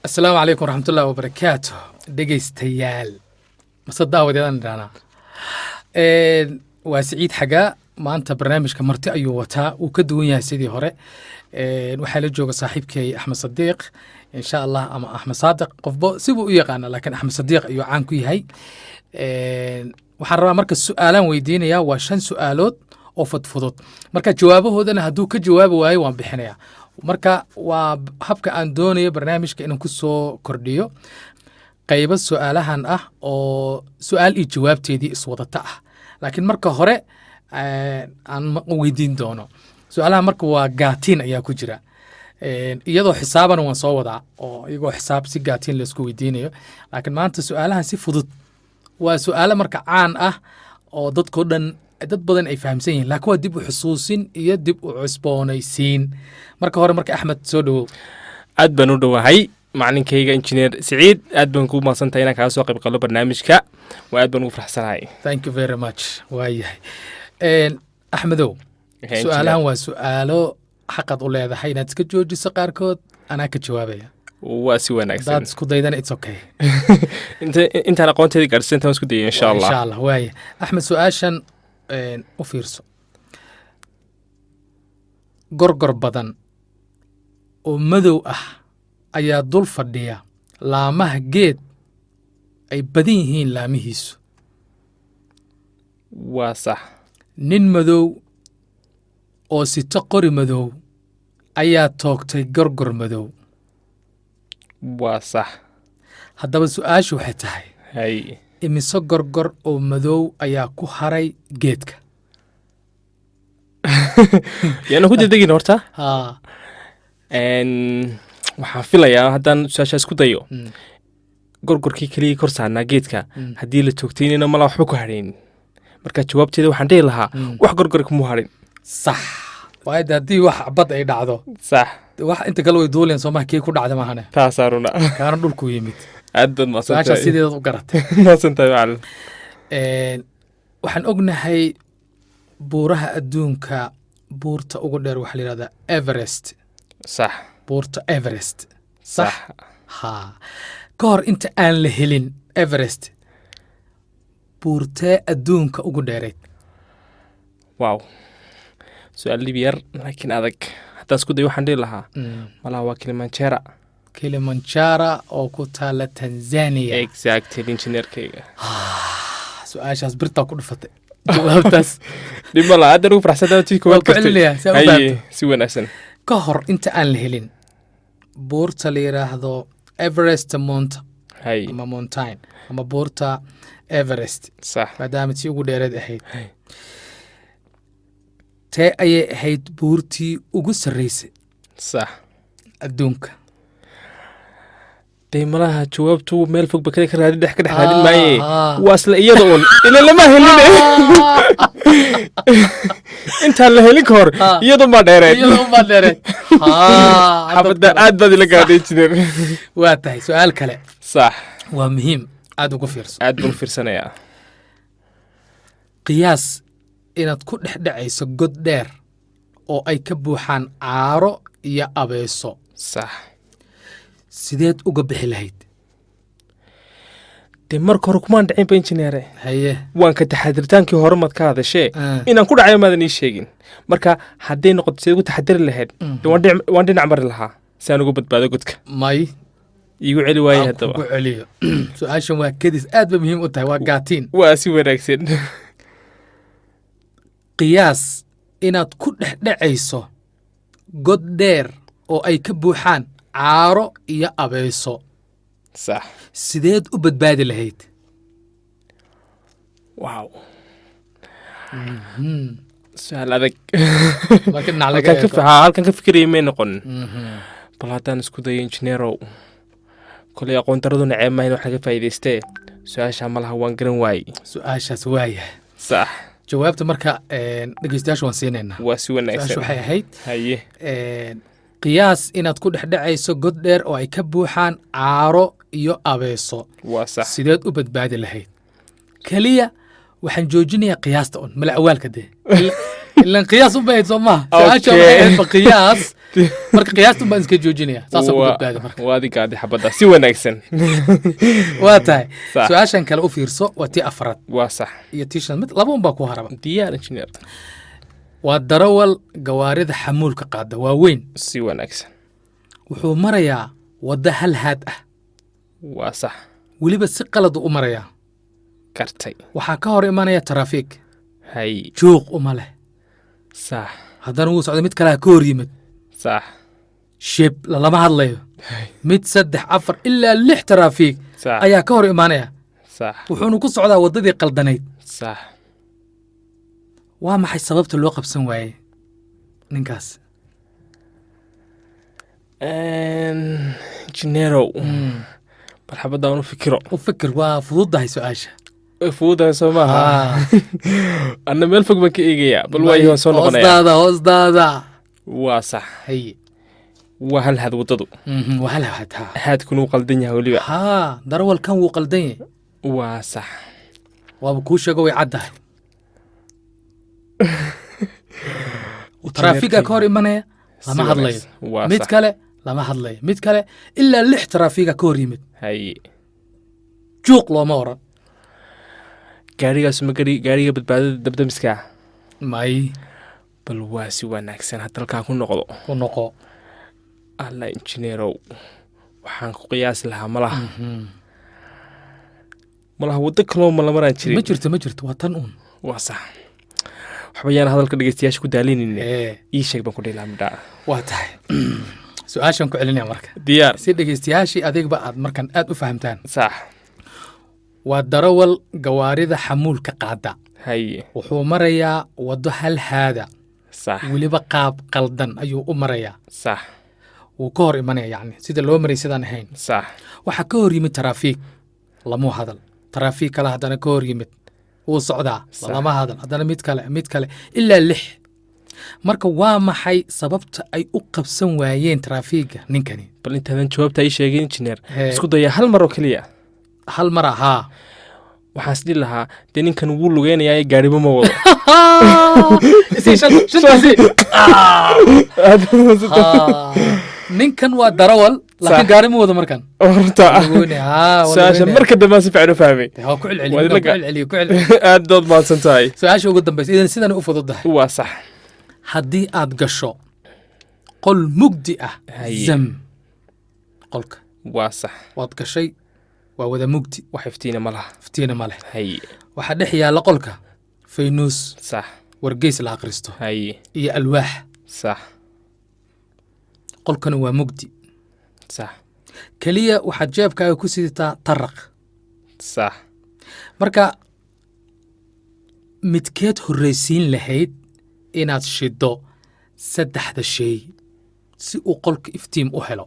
السلام عليكم ورحمة الله وبركاته. dhegaystayaal mase daawadeedaan idhahnaa waa Siciid Xagaa. maanta barnaamijka marti ayuu wataa, uu ka duwan yahay sidii hore. waxaa la jooga saaxiibkay Axmed Sadiiq insha Allah, ama Axmed Saadiq, qofba sibuu u yaqaana, laakiin Axmed Sadiiq ayuu caan ku yahay. waxaan rabaa marka su'aalaan weydiinayaa, waa 5 su'aalood oo fudfudud. marka jawaabahoodana hadduu ka jawaabi waayo waan bixinayaa. marka waa habka aan doonayo barnaamijka inaan ku soo kordhiyo qaybo su'aalahan ah oo su'aal iyo jawaabteedii iswadata ah. laakiin marka hore aan weydiin doono su'aalaha. marka waa gaatiin ayaa ku jira, iyadoo xisaabana waan soo wadaa oo iyagoo xisaab si gaatiin laysku weydiinayo. laakiin maanta su'aalahan si fudud waa su'aalo marka caan ah oo dadkoo dhan dad badan ay fahamsan yihiin, laakiin waa dib u xusuusin iyo dib u cusboonaysiin. marka hore marka Axmed soo dhawow. aad baan u dhowahay macalinkayga injineer Siciid, aad baan ku mahadsantahay inaan kaga soo qayb qalo barnaamijka. waa aad baan ugu faraxsanahay. thank you very much. waayahay Axmedow, su'aalahan waa su'aalo xaqad u leedahay inaad iska joojiso, qaarkood anaa ka jawaabaya. waa si wanaagsan. hadaad isku daydana it's okay. intaan aqoonteeda gaarsiin intaan isku dayay insha Allah. insha Allah. waaya Axmed, su'aashan u fiirso. gorgor badan oo madow ah ayaa dul fadhiya laamaha geed ay badan yihiin laamihiisu. waa sax. nin madow oo sito qori madow ayaa toogtay gorgor madow. waa sax. haddaba su'aashu waxay tahay, hay imise gorgor oo madow ayaa ku haray geedka? yaana ku degdegin horta. haa waxaan filayaa haddaan su-aashaa isku dayo gorgorkii keliya kor saarnaa geedka haddii la toogtaynayna mala waxba ku hadhayn. marka jawaabteeda waxaan dhihi lahaa wax gorgor kuma hadhin. sax. waayo haddii wax bad ay dhacdo, sax. wax inta kale way duuleen soomaa kii ku dhacda maahane, taasaa runa. kaana dhulkuu yimid. aad baad su-aashaa mahadsantahay. sideedaad u garatay. mahadsantahay macalin. waxaan ognahay buuraha adduunka, buurta ugu dheer waxaa la yidhahdaa Everest. sax. buurta Everest. sax. haa ka hor inta aan la helin Everest, buurtee adduunka ugu dheerayd? waaw su-aal dhib yar laakiin adag. haddaan isku dayo waxaan dhihi lahaa malaha waa Kilimanjaro. Kilimanjaro oo ku taala Tanzania. exactly injineerkayga. su-aashaas birtaa ku dhufatay jawaabtaas. dhib ma laha. aad ugu faraxsantahay tii koowaad Waa ku celinayaa, si aad u Haye, fahamto. si wanaagsan. ka hor inta aan la helin buurta la yidhaahdo Everest hay ama mountain ama buurta Everest, sax. maadaama tii ugu dheereed ahayd, Hay. tee ayay ahayd buurtii ugu sarraysay sax. adduunka? dee malaha jawaabtu meel fog bakada ka raadin dhex ka dhex raadin maaye Ah. waa isla iyada un ila lama helin. intaan la helin ka hor Ah. iyadun baa dheereed. iyadoo umbaa dheereed. xafada aad baad ila gaadhay injineer. waa tahay su'aal kale, sax. waa muhiim, aad ugu fiirso. aad baan u fiirsanayaa. qiyaas inaad ku dhex dhacayso god dheer oo ay ka buuxaan caaro iyo abeeso, sax. sideed uga bixi lahayd? dee marka hore kumaan dhicinba injineere. haye waan ka taxadiritaankii hore maad ka hadashee Ah. inaan ku dhacayo maadan ii sheegin. marka hadday noqoto sideed ugu taxadari lahayd dee waan dhinac mari lahaa si aan uga badbaado godka. may iigu celi waaye aan haddaba. kugu celiyo. su-aashan waa kedis, aad ba muhiim u tahay, waa gaatiin. waa si wanaagsan. qiyaas inaad ku dhex dhacayso god dheer oo ay ka buuxaan caaro iyo abeeso, sax. sideed u badbaadi lahayd? waaw su-aal adag. marka dhinac laga eego. halkan ka fikiraya may noqon. Mhm. bal haddaan isku dayo injineerow, kolay aqoon daradu naceeb maahin wax laga faa'iidaystee su-aashaa malaha waan garan waayey. su-aashaas waaya sax. jawaabta marka dhegeystayaasha waan siinaynaa. waa si su-aasha wanaagsan. waxay ahayd haye qiyaas inaad ku dhex dhacayso god dheer oo ay ka buuxaan caaro iyo abeeso, waa sax. sideed u badbaadi lahayd? keliya waxaan joojinayaa qiyaasta un mala awaalka dee ilan qiyaas u bahayd soo maha. su-aasha waxay ahayd ba qiyaas marka qiyaastun baan iska joojinaya saasoo ku badbaada marka waa adiga adi xabadda si wanaagsan waa tahay Sax. su-aashan kale u fiirso waa tii afraad waa sax iyo tii shan mid laba un baa ku haraba diyaar engineer waa darawal gawaarida xamuulka qaada waa weyn si wanaagsan wuxuu marayaa waddo hal haad ah waa sax weliba si qalad u marayaa gartay waxaa ka hor imanaya taraafiig hay juuq uma leh sax haddana wuu socda mid kalea ka hor yimid sax shib lalama hadlayo hay mid 3 4 ilaa 6 taraafiig sax ayaa ka hor imaanaya sax wuxuuna ku socdaa waddadii qaldanayd sax waa maxay sababta loo qabsan waayey ninkaas engineerow bal xabadda aan u fikiro u fikir waa fududdahay su-aasha way fududahay soo maaha anna meel fog baan ka eegayaa bal waayo waan soo noqonayaa hoostaada waa sax haye waa hal had waddadu waa hal haad ha haadkuna wuu qaldan yahay weliba haa darawalkan wuu qaldan yahay waa sax waaba kuu sheego way caddahay taraafiga ka hor imanaya lama hadlayo waa mid sax kale lama hadlayo mid kale ilaa 6 taraafiga ka hor yimid hay juuq looma oran gaarigaas ma gaariga badbaadada dabdamiska ah may bal waa si wanaagsan had halkaa ku noqdo ku noqo alla engineerow waxaan ku qiyaasi lahaa malaha waddo kaloo ma lamaraan jirin ma jirto waa tan uun waa sax waxba yaan hadalka dhegeystayaasha ku daalinayne ee ii sheeg baan ku dhihi lahaa midhaa waa tahay su-aashan ku celinaya marka diyaar si dhegeystayaashii adigba aad markan aad u fahamtaan sax waa darawal gawaarida xamuulka qaada hay wuxuu marayaa waddo hal haada sax weliba qaab qaldan ayuu u marayaa sax wuu ka hor imanaya yacni sida loo maray sidaan ahayn sax waxaa ka hor yimid taraafiig lamuu hadal taraafiig kale haddana ka hor yimid wuu socdaa Sax. lama hadal haddana mid kale ilaa 6 marka waa maxay sababta ay u qabsan waayeen taraafiigga ninkani bal intaadan jawaabta ii sheegay engineer Hee. isku daya hal mar oo keliya hal mar ahaa waxaan isdhihi lahaa dee ninkan wuu lugeynayaa ee gaariba ma wado ninkan waa darawal laakiin Sax. gaari ma wado markan horta Haa, waa su-aasha lagoynaya. marka dambe aan si fiican u fahmay Waa ku celceliyo, Waa waa ku ilaga- celceliyo, ku celceliyo. aad dood mahadsan tahay su-aasha ugu dambaysa idan sidan u fududahay waa sax haddii aad gasho qol mugdi ah Haye. zam qolka waa sax waad gashay waa wada mugdi wax iftiina ma laha iftiina ma leh hay waxaa dhex yaalla qolka faynuus sax wargeys la akhristo hay iyo alwaax sax qolkana waa mugdi sax keliya waxaad jeebkaaga ku sidataa taraq sax marka midkeed horraysiin lahayd inaad shiddo 3 shay si uu qolka iftiim u helo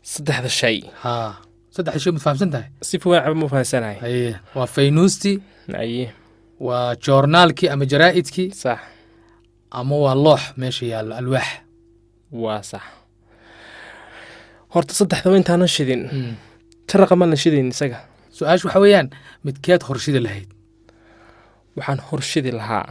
saddexda shay haa 3 shay mad fahamsan tahay si fiican ma fahansanahay haye waa faynuustii haye waa joornaalkii ama jaraa'idkii sax ama waa loox meesha yaallo alwaax waa sax horta saddexdaba intaanan shidin taraqa maanan shidayn isaga su-aasha waxa weeyaan midkeed horshidi lahayd waxaan horshidi lahaa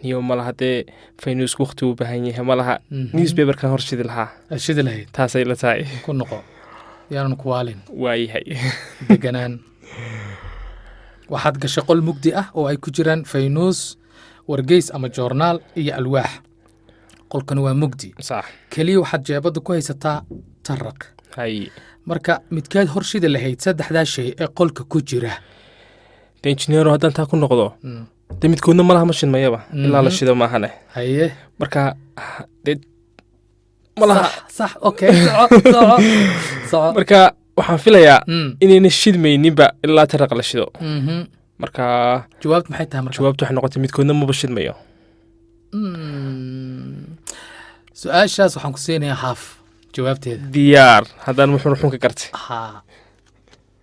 niyo malaha dee faynuusku waqti uu baahan yahay malaha newspaperkan horshidi lahaa aad shidi lahayd taasay la tahay ku noqo yaanan ku waalin waayahay deganaan waxaad gashay qol mugdi ah oo ay ku jiraan faynuus wargeys ama joornaal iyo alwaax qolkana waa mugdi sax keliya waxaad jeebadda ku haysataa taraq hay marka midkeed horshidi lahayd 3 shay ee qolka ku jira de engineero haddaan taa ku noqdo dee midkoodna malaha ma shidmayaba ilaa la shido maahane haye marka dee malaha sax okay soco marka waxaan filayaa Mm. inayna shidmayninba ilaa taraqa la shido Mhm. marka jawaabtu maxay tahay marka jawaabtu waxay noqotay midkoodna maba shidmayo su-aashaas waxaan ku siinayaa haaf jawaabteeda diyaar haddaan muxuu xun ka gartay haa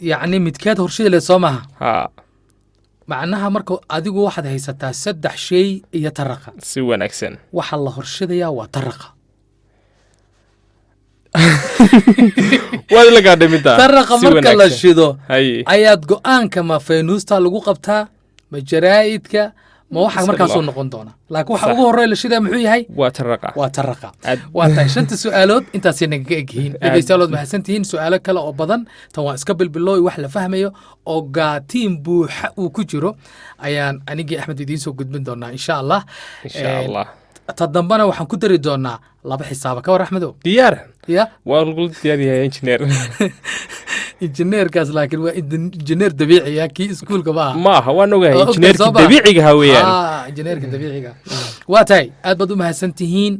yacni midkeed horshidi lahayd soo maaha haa macnaha marka adigu waxaad haysataa 3 shay iyo taraqa si wanaagsan waxa la horshidayaa waa taraqa waad la gaadhay midda taraqa si marka la wanaagsan. shido haye ayaad go-aanka ma faynuusta lagu qabtaa ma jaraa'idka ma waxa markaasuu noqon doona laakiin waxa Sax. ugu horreeya la shidaa muxuu yahay waa taraqa waa taraqa Aad- waa tahay shanta su-aalood intaasay nagaga egyihiin dhegeystayaalood mahadsan tihiin su-aalo kale oo badan tan waa iska bilbilooy wax la fahmayo oo gaatiin buuxa uu ku jiro ayaan anigii axmed idiin soo gudbin doonaa insha allah insha allah ta dambana waxaan ku dari doonaa 2 xisaaba ka war axmedow diyaar ya waa lagu diyaar yahay engineer injineerkaas laakiin waa injineer dabiiciya kii iskuulka ma aha ma aha waan ogahay Waa ogtahay injineerkii soo ma? dabiiciga ha weeyaan injineerka dabiiciga waa tahay aad baad u mahadsan tihiin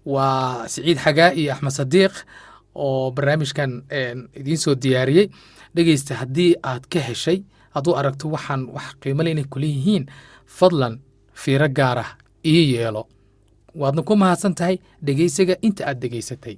waa siciid xagaa iyo axmed sadiiq oo barnaamijkan idiin soo diyaariyey dhegeysta haddii aad ka heshay hadduu aragto waxaan wax qiimale inay kula yihiin fadlan fiiro gaar ah ii yeelo waadna ku mahadsan tahay dhegeysiga inta aad dhegeysatay